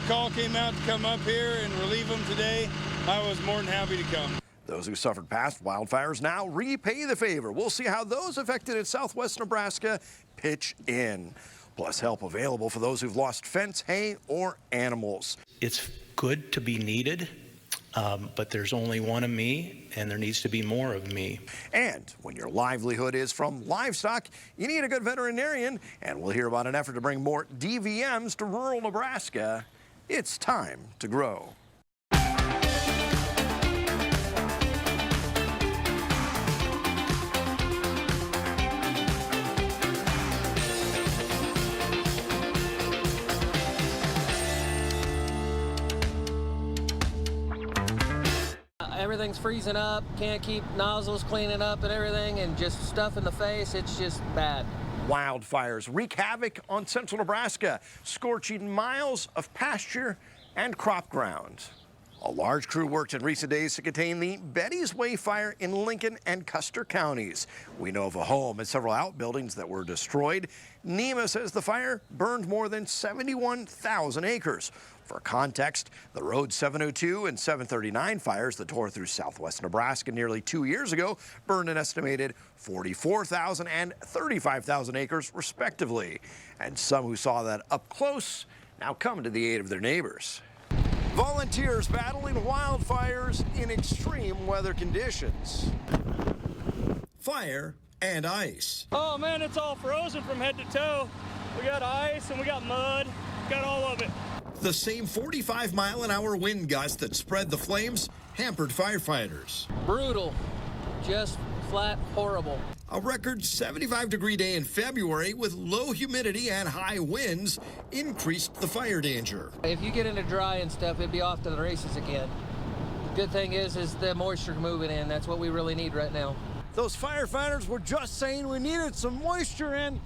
the call came out to come up here and relieve them today, I was more than happy to come. Those who suffered past wildfires now repay the favor. We'll see how those affected in southwest Nebraska pitch in. Plus help available for those who've lost fence, hay, or animals. It's good to be needed, but there's only one of me, and there needs to be more of me. And when your livelihood is from livestock, you need a good veterinarian. And we'll hear about an effort to bring more DVMs to rural Nebraska. It's time to grow. Everything's freezing up, can't keep nozzles cleaning up and everything, and just stuff in the face, it's just bad. Wildfires wreak havoc on central Nebraska, scorching miles of pasture and crop ground. A large crew worked in recent days to contain the Betty's Way fire in Lincoln and Custer counties. We know of a home and several outbuildings that were destroyed. NEMA says the fire burned more than 71,000 acres. For context, the Road 702 and 739 fires that tore through southwest Nebraska nearly 2 years ago burned an estimated 44,000 and 35,000 acres, respectively. And some who saw that up close now come to the aid of their neighbors. Volunteers battling wildfires in extreme weather conditions. Fire and ice. Oh man, it's all frozen from head to toe. We got ice and we got mud, got all of it. The same 45-mile-an-hour wind gust that spread the flames hampered firefighters. Brutal, just flat horrible. A record 75-degree day in February with low humidity and high winds increased the fire danger. If you get into dry and stuff, it'd be off to the races again. Good thing is the moisture moving in. That's what we really need right now. Those firefighters were just saying we needed some moisture, and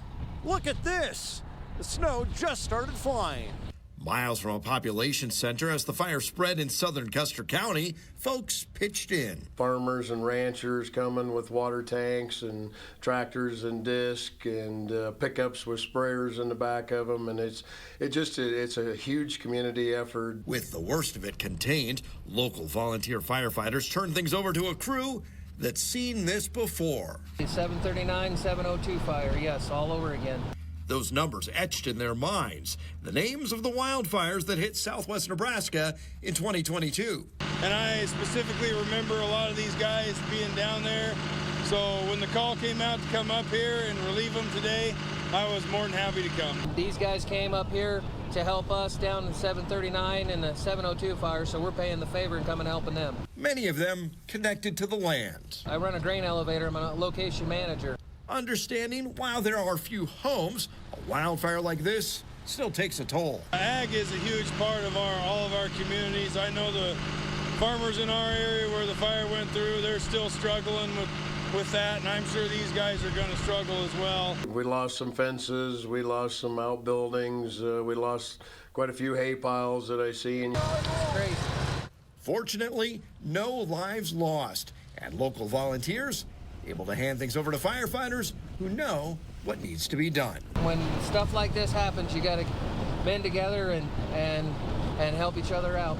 look at this. The snow just started flying. Miles from a population center, as the fire spread in southern Custer County, folks pitched in. Farmers and ranchers coming with water tanks and tractors and disc and pickups with sprayers in the back of them, and it's a huge community effort. With the worst of it contained, local volunteer firefighters turned things over to a crew that's seen this before. 739, 702 fire, yes, all over again. Those numbers etched in their minds, the names of the wildfires that hit southwest Nebraska in 2022. And I specifically remember a lot of these guys being down there. So when the call came out to come up here and relieve them today, I was more than happy to come. These guys came up here to help us down in 739 and the 702 fire, so we're paying the favor and coming and helping them. Many of them connected to the land. I run a grain elevator. I'm a location manager. Understanding while there are few homes, a wildfire like this still takes a toll. Ag is a huge part of all of our communities. I know the farmers in our area where the fire went through, they're still struggling with that, and I'm sure these guys are going to struggle as well. We lost some fences, we lost some outbuildings, we lost quite a few hay piles that I see. It's crazy. Fortunately, no lives lost, and local volunteers able to hand things over to firefighters who know what needs to be done. When stuff like this happens, you got to band together and help each other out.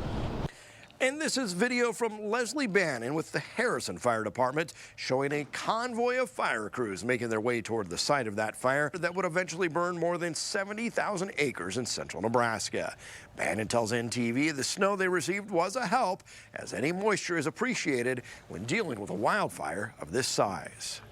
And this is video from Leslie Bannon with the Harrison Fire Department showing a convoy of fire crews making their way toward the site of that fire that would eventually burn more than 70,000 acres in central Nebraska. Bannon tells NTV the snow they received was a help, as any moisture is appreciated when dealing with a wildfire of this size.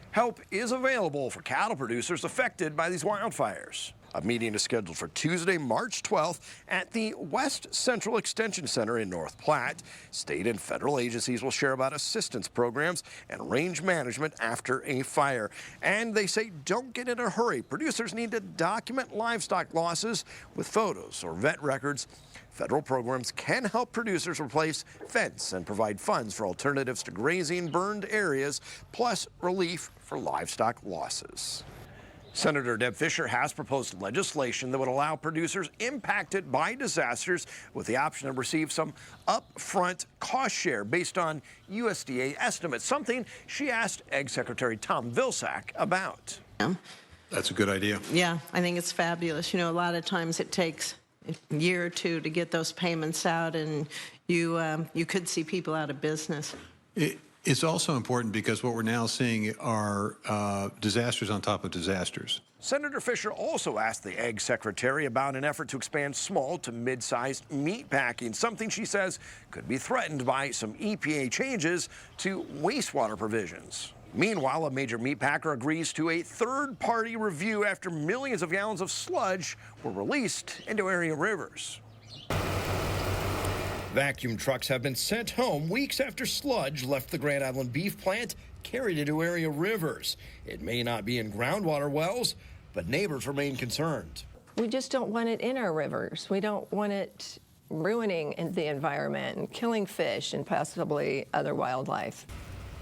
Help is available for cattle producers affected by these wildfires. A meeting is scheduled for Tuesday, March 12th at the West Central Extension Center in North Platte. State and federal agencies will share about assistance programs and range management after a fire. And they say don't get in a hurry. Producers need to document livestock losses with photos or vet records. Federal programs can help producers replace fence and provide funds for alternatives to grazing burned areas, plus relief for livestock losses. Senator Deb Fischer has proposed legislation that would allow producers impacted by disasters with the option to receive some upfront cost share based on USDA estimates, something she asked Ag Secretary Tom Vilsack about. That's a good idea. Yeah, I think it's fabulous. You know, a lot of times it takes A year or two to get those payments out, and you could see people out of business. It's also important because what we're now seeing are disasters on top of disasters. Senator Fisher also asked the Ag Secretary about an effort to expand small to mid-sized meat packing, something she says could be threatened by some EPA changes to wastewater provisions. Meanwhile, a major meat packer agrees to a third-party review after millions of gallons of sludge were released into area rivers. Vacuum trucks have been sent home weeks after sludge left the Grand Island beef plant carried into area rivers. It may not be in groundwater wells, but neighbors remain concerned. We just don't want it in our rivers. We don't want it ruining the environment and killing fish and possibly other wildlife.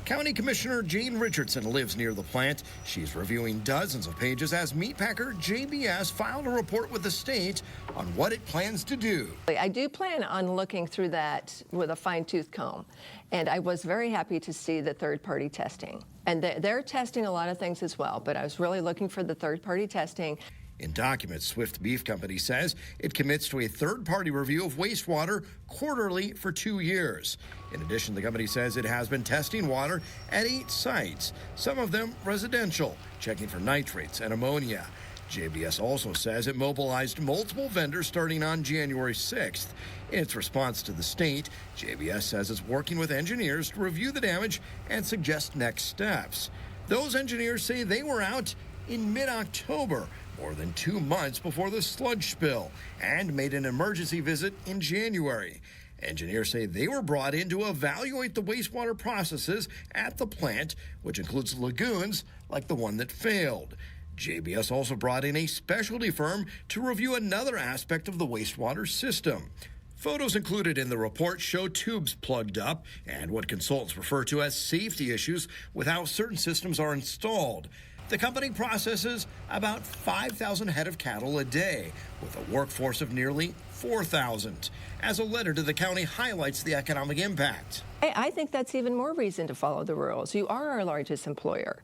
County Commissioner Jane Richardson lives near the plant. She's reviewing dozens of pages as meatpacker JBS filed a report with the state on what it plans to do. I do plan on looking through that with a fine-tooth comb, and I was very happy to see the third-party testing. And they're testing a lot of things as well, but I was really looking for the third-party testing. In documents, Swift Beef Company says it commits to a third-party review of wastewater quarterly for 2 years. In addition, the company says it has been testing water at 8 sites, some of them residential, checking for nitrates and ammonia. JBS also says it mobilized multiple vendors starting on January 6th. In its response to the state, JBS says it's working with engineers to review the damage and suggest next steps. Those engineers say they were out in mid-October, more than 2 months before the sludge spill, and made an emergency visit in January. Engineers say they were brought in to evaluate the wastewater processes at the plant, which includes lagoons like the one that failed. JBS also brought in a specialty firm to review another aspect of the wastewater system. Photos included in the report show tubes plugged up and what consultants refer to as safety issues with how certain systems are installed. The company processes about 5,000 head of cattle a day, with a workforce of nearly 4,000. As a letter to the county highlights the economic impact. I think that's even more reason to follow the rules. You are our largest employer.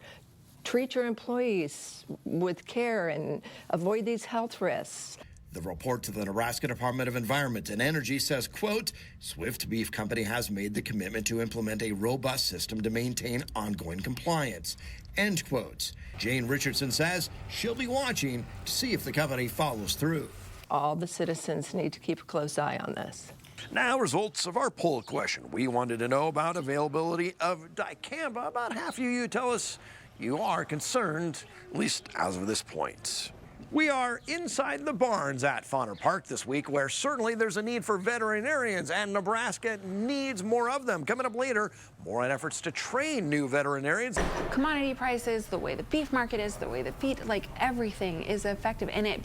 Treat your employees with care and avoid these health risks. The report to the Nebraska Department of Environment and Energy says, quote, Swift Beef Company has made the commitment to implement a robust system to maintain ongoing compliance, end quote. Jane Richardson says she'll be watching to see if the company follows through. All the citizens need to keep a close eye on this. Now, results of our poll question. We wanted to know about availability of dicamba. About half of you tell us you are concerned, at least as of this point. We are inside the barns at Fauner Park this week, where certainly there's a need for veterinarians, and Nebraska needs more of them. Coming up later, more on efforts to train new veterinarians. Commodity prices, the way the beef market is, the way the feed, like everything is effective, and it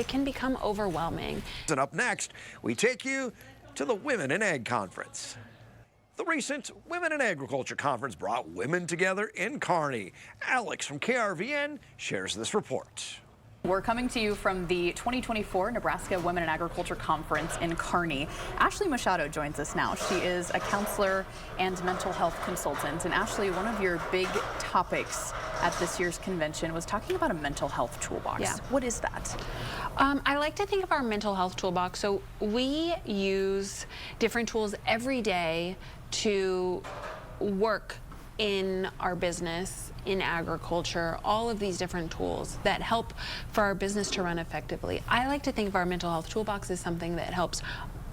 can become overwhelming. And up next, we take you to the Women in Ag Conference. The recent Women in Agriculture Conference brought women together in Kearney. Alex from KRVN shares this report. We're coming to you from the 2024 Nebraska Women in Agriculture Conference in Kearney. Ashley Machado joins us now. She is a counselor and mental health consultant. And Ashley, one of your big topics at this year's convention was talking about a mental health toolbox. Yeah. What is that? I like to think of our mental health toolbox. So we use different tools every day to work in our business, in agriculture, all of these different tools that help for our business to run effectively. I like to think of our mental health toolbox as something that helps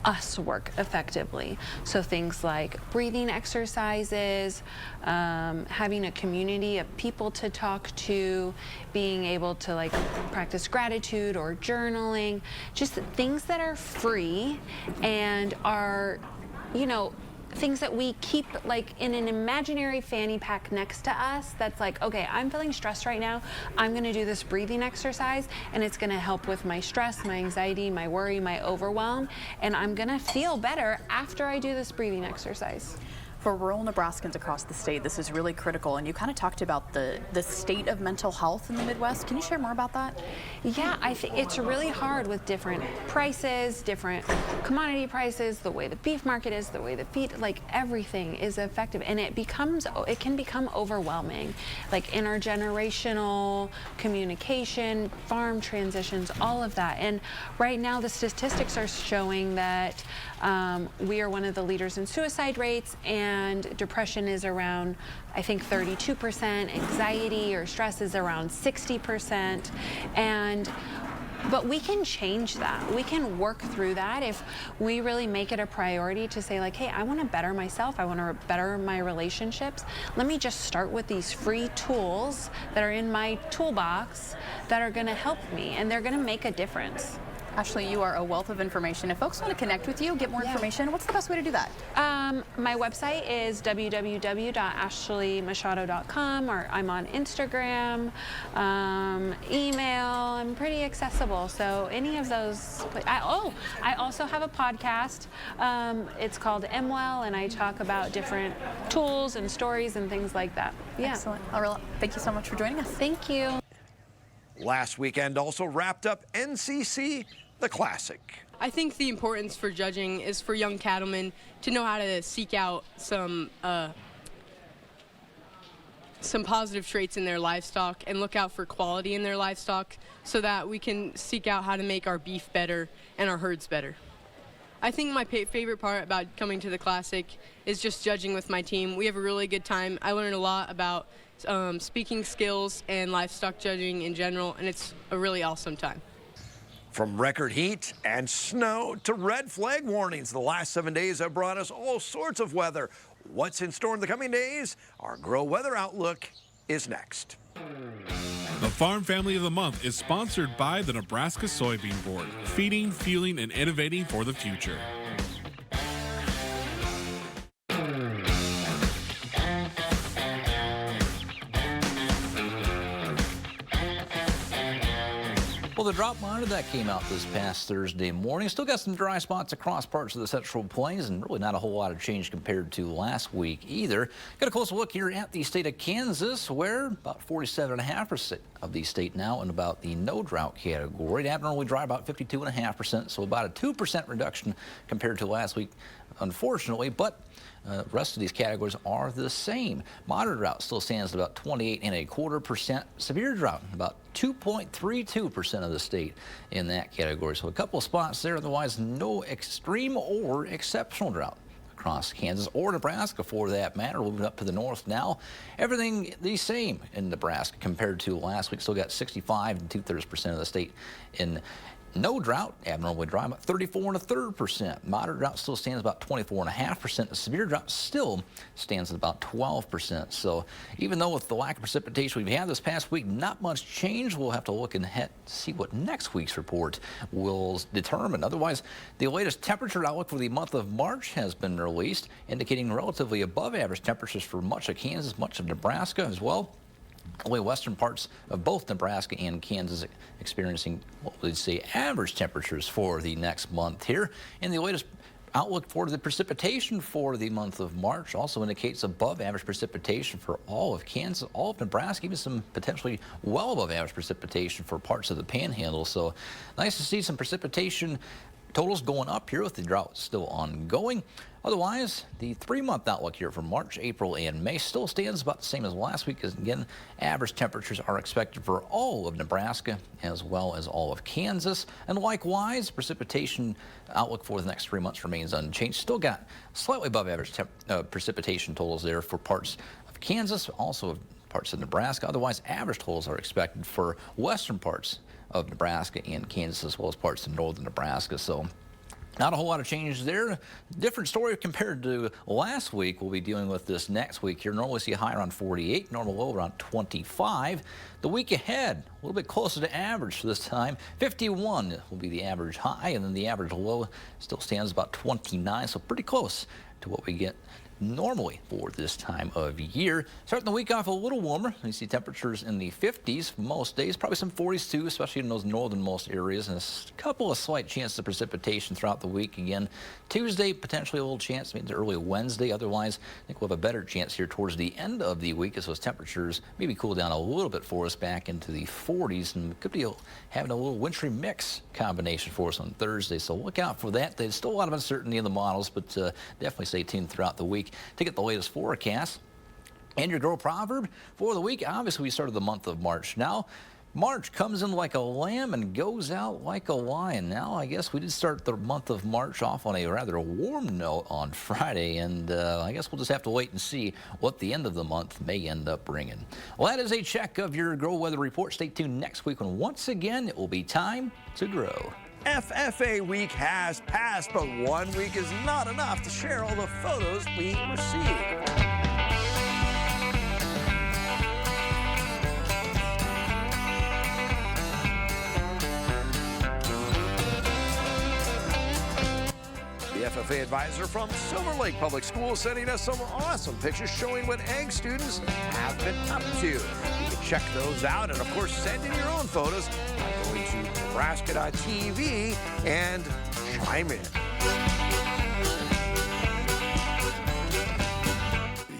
us work effectively. So things like breathing exercises, having a community of people to talk to, being able to like practice gratitude or journaling, just things that are free and are, you know, things that we keep like in an imaginary fanny pack next to us that's like, okay, I'm feeling stressed right now. I'm gonna do this breathing exercise and it's gonna help with my stress, my anxiety, my worry, my overwhelm, and I'm gonna feel better after I do this breathing exercise. For rural Nebraskans across the state, this is really critical, and you kind of talked about the state of mental health in the Midwest. Can you share more about that? Yeah, I think it's really hard with different prices, different commodity prices, the way the beef market is, the way the feed, like everything is effective, and it can become overwhelming. Like intergenerational communication, farm transitions, all of that. And right now the statistics are showing that we are one of the leaders in suicide rates, and depression is around, I think, 32%, anxiety or stress is around 60%, but we can change that. We can work through that if we really make it a priority to say, like, hey, I want to better myself, I want to better my relationships. Let me just start with these free tools that are in my toolbox that are going to help me, and they're going to make a difference. Ashley, you are a wealth of information. If folks want to connect with you, get more information, what's the best way to do that? My website is www.ashleymachado.com, or I'm on Instagram, email. I'm pretty accessible, so any of those. I also have a podcast. It's called MWell, and I talk about different tools and stories and things like that. Yeah. Excellent. Aurora, thank you so much for joining us. Thank you. Last weekend also wrapped up NCC the Classic. I think the importance for judging is for young cattlemen to know how to seek out some positive traits in their livestock and look out for quality in their livestock so that we can seek out how to make our beef better and our herds better. I think my favorite part about coming to the Classic is just judging with my team. We have a really good time. I learned a lot about speaking skills and livestock judging in general, and it's a really awesome time. From record heat and snow to red flag warnings, the last 7 days have brought us all sorts of weather. What's in store in the coming days? Our Grow Weather Outlook is next. The Farm Family of the Month is sponsored by the Nebraska Soybean Board, feeding, fueling, and innovating for the future. Well, the drought monitor that came out this past Thursday morning still got some dry spots across parts of the Central Plains, and really not a whole lot of change compared to last week either. Got a close look here at the state of Kansas, where about 47.5% of the state now in about the no drought category. Abnormally dry about 52.5%, so about a 2% reduction compared to last week, unfortunately, but the rest of these categories are the same. Moderate drought still stands at about 28.25%. Severe drought, about 2.32% of the state in that category. So a couple of spots there, otherwise no extreme or exceptional drought across Kansas or Nebraska for that matter. Moving up to the north now, everything the same in Nebraska compared to last week. Still got 65 2/3% of the state in no drought. Abnormally dry, about 34.33%. Moderate drought still stands about 24.5%. The severe drought still stands at about 12%. So even though with the lack of precipitation we've had this past week, not much change. We'll have to look ahead to see what next week's report will determine. Otherwise, the latest temperature outlook for the month of March has been released, indicating relatively above average temperatures for much of Kansas, much of Nebraska as well. Only western parts of both Nebraska and Kansas experiencing what we'd say average temperatures for the next month here. And the latest outlook for the precipitation for the month of March also indicates above average precipitation for all of Kansas, all of Nebraska, even some potentially well above average precipitation for parts of the Panhandle. So nice to see some precipitation totals going up here with the drought still ongoing. Otherwise, the 3-month outlook here for March, April, and May still stands about the same as last week, as again, average temperatures are expected for all of Nebraska as well as all of Kansas. And likewise, precipitation outlook for the next 3 months remains unchanged. Still got slightly above average precipitation totals there for parts of Kansas, also parts of Nebraska. Otherwise, average totals are expected for western parts of Nebraska and Kansas, as well as parts of northern Nebraska. So not a whole lot of change there. Different story compared to last week. We'll be dealing with this next week here. Normally see a high around 48, normal low around 25. The week ahead, a little bit closer to average for this time. 51 will be the average high, and then the average low still stands about 29, so pretty close to what we get normally for this time of year. Starting the week off a little warmer. You see temperatures in the 50s most days, probably some 40s too, especially in those northernmost areas, and a couple of slight chances of precipitation throughout the week. Again, Tuesday, potentially a little chance, maybe early Wednesday. Otherwise, I think we'll have a better chance here towards the end of the week as those temperatures maybe cool down a little bit for us back into the 40s, and could be having a little wintry mix combination for us on Thursday. So look out for that. There's still a lot of uncertainty in the models, but definitely stay tuned throughout the week to get the latest forecast. And your Grow proverb for the week. Obviously, we started the month of March. Now, March comes in like a lamb and goes out like a lion. Now, I guess we did start the month of March off on a rather warm note on Friday, and I guess we'll just have to wait and see what the end of the month may end up bringing. Well, that is a check of your Grow weather report. Stay tuned next week when once again it will be time to grow. FFA week has passed, but 1 week is not enough to share all the photos we received. The FFA advisor from Silver Lake Public Schools sending us some awesome pictures showing what ag students have been up to. You can check those out and, of course, send in your own photos by going to Nebraska.tv and chime in.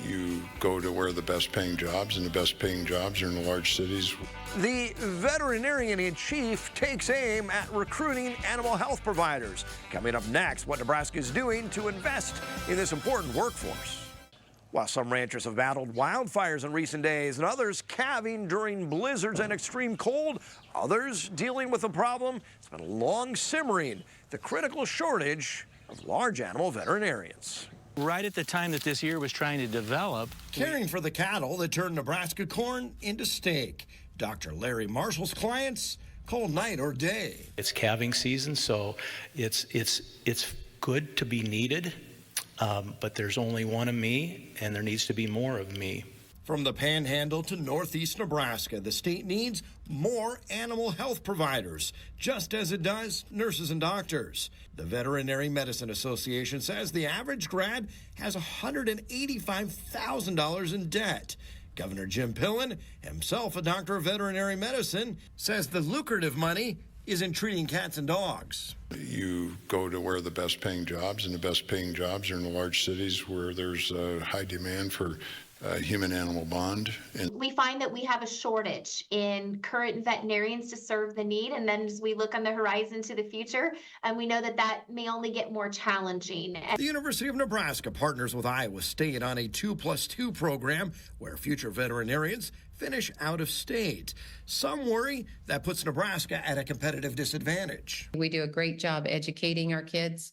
You go to where the best paying jobs, and the best paying jobs are in the large cities. The veterinarian-in-chief takes aim at recruiting animal health providers. Coming up next, what Nebraska is doing to invest in this important workforce. While some ranchers have battled wildfires in recent days and others calving during blizzards and extreme cold, others dealing with a problem that's been long simmering, the critical shortage of large animal veterinarians. Right at the time that this year was trying to develop, Caring for the cattle that turn Nebraska corn into steak. Dr. Larry Marshall's clients, cold night or day. it's calving season, so it's good to be needed, but there's only one of me, and there needs to be more of me. From the Panhandle to northeast Nebraska, the state needs more animal health providers, just as it does nurses and doctors. The Veterinary Medicine Association says the average grad has $185,000 in debt. Governor Jim Pillen, himself a doctor of veterinary medicine, says the lucrative money is in treating cats and dogs. You go to where the best paying jobs, and the best paying jobs are in the large cities where there's a high demand for human-animal bond. And we find that we have a shortage in current veterinarians to serve the need, and then as we look on the horizon to the future, and we know that that may only get more challenging. The University of Nebraska partners with Iowa State on a 2+2 program where future veterinarians finish out of state. Some worry that puts Nebraska at a competitive disadvantage. We do a great job educating our kids.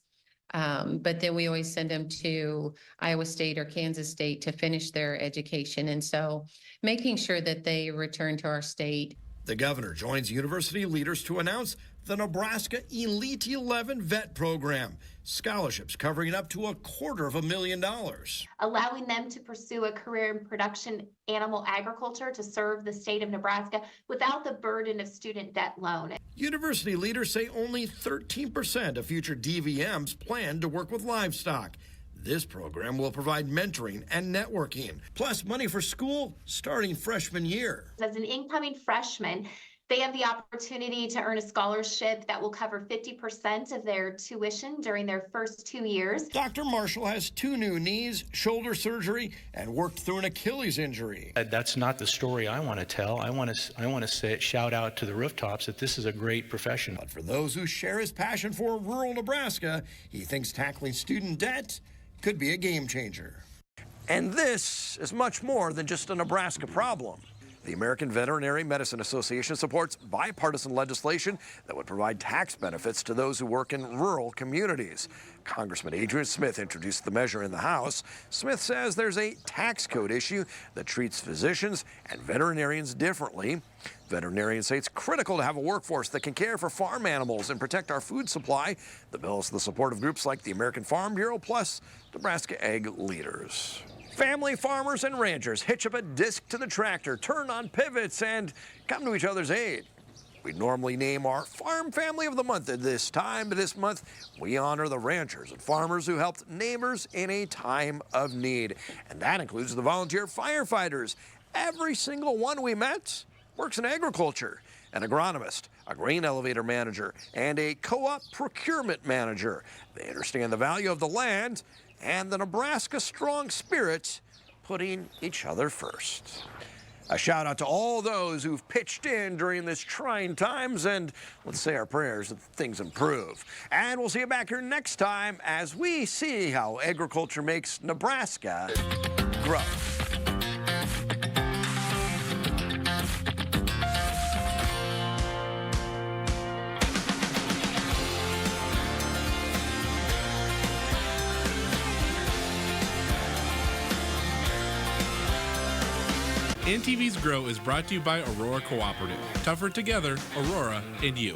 But then we always send them to Iowa State or Kansas State to finish their education. And so making sure that they return to our state. The governor joins university leaders to announce the Nebraska Elite 11 Vet Program. Scholarships covering up to $250,000. Allowing them to pursue a career in production animal agriculture to serve the state of Nebraska without the burden of student debt loan. University leaders say only 13% of future DVMs plan to work with livestock. This program will provide mentoring and networking, plus money for school starting freshman year. As an incoming freshman, they have the opportunity to earn a scholarship that will cover 50% of their tuition during their first 2 years. Dr. Marshall has 2 new knees, shoulder surgery, and worked through an Achilles injury. That's not the story I want to tell. I want to say, shout out to the rooftops that this is a great profession. But for those who share his passion for rural Nebraska, he thinks tackling student debt could be a game changer. And this is much more than just a Nebraska problem. The American Veterinary Medicine Association supports bipartisan legislation that would provide tax benefits to those who work in rural communities. Congressman Adrian Smith introduced the measure in the House. Smith says there's a tax code issue that treats physicians and veterinarians differently. Veterinarians say it's critical to have a workforce that can care for farm animals and protect our food supply. The bill is the support of groups like the American Farm Bureau, plus Nebraska ag leaders. Family farmers and ranchers hitch up a disc to the tractor, turn on pivots, and come to each other's aid. We normally name our Farm Family of the Month at this time, but this month we honor the ranchers and farmers who helped neighbors in a time of need. And that includes the volunteer firefighters. Every single one we met works in agriculture. An agronomist, a grain elevator manager, and a co-op procurement manager. They understand the value of the land and the Nebraska strong spirit, putting each other first. A shout out to all those who've pitched in during this trying times, and let's say our prayers that things improve. And we'll see you back here next time as we see how agriculture makes Nebraska grow. NTV's GROW is brought to you by Aurora Cooperative. Tougher together, Aurora and you.